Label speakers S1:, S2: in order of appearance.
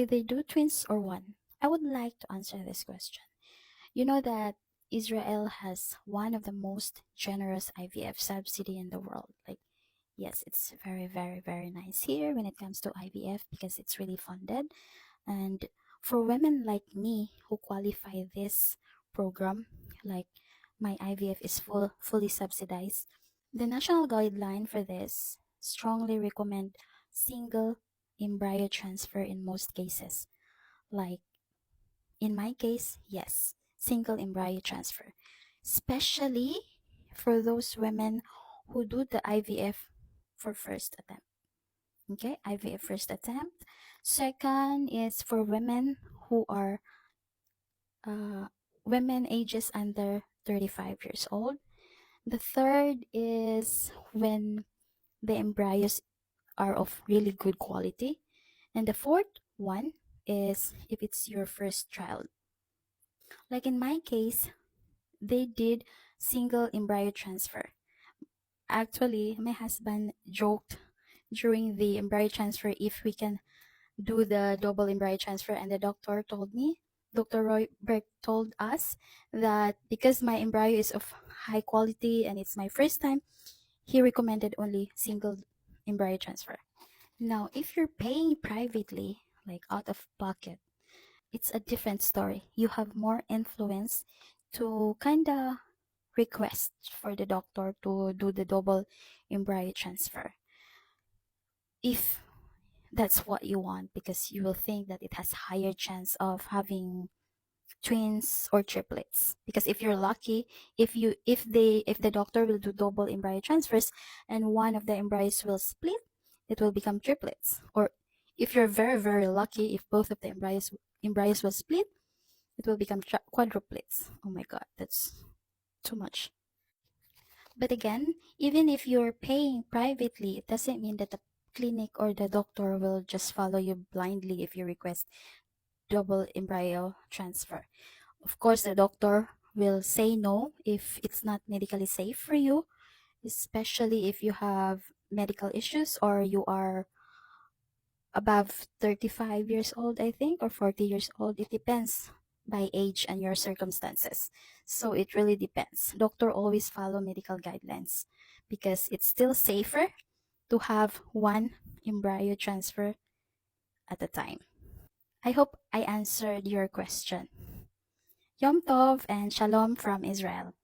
S1: They do twins or one? I would like to answer this question. You know that Israel has one of the most generous IVF subsidy in the world. Like, yes, it's very, very, very nice here when it comes to IVF because it's really funded. And for women like me who qualify this program, like my IVF is fully subsidized. The national guideline for this strongly recommend single embryo transfer in most cases. Like in my case, yes, single embryo transfer, especially for those women who do the IVF for first attempt. Okay, IVF first attempt. Second is for women who are uh, women ages under 35 years old. The third is when the embryos are of really good quality. And the fourth one is if it's your first child. Like in my case, they did single embryo transfer. Actually, my husband joked during the embryo transfer if we can do the double embryo transfer, and the doctor told me, Dr. Roy Berg told us that because my embryo is of high quality and it's my first time, he recommended only single embryo transfer. Now, if you're paying privately, like out of pocket, it's a different story. You have more influence to kind of request for the doctor to do the double embryo transfer if that's what you want, because you will think that it has higher chance of having twins or triplets. Because if you're lucky, if the doctor will do double embryo transfers and one of the embryos will split, it will become triplets. Or if you're very, very lucky, if both of the embryos will split, it will become quadruplets. Oh my god, that's too much. But again, even if you're paying privately, it doesn't mean that the clinic or the doctor will just follow you blindly if you request double embryo transfer. Of course, the doctor will say no if it's not medically safe for you, especially if you have medical issues or you are above 35 years old, I think, or 40 years old. It depends by age and your circumstances. So it really depends. Doctor always follow medical guidelines because it's still safer to have one embryo transfer at a time. I hope I answered your question. Yom Tov and Shalom from Israel.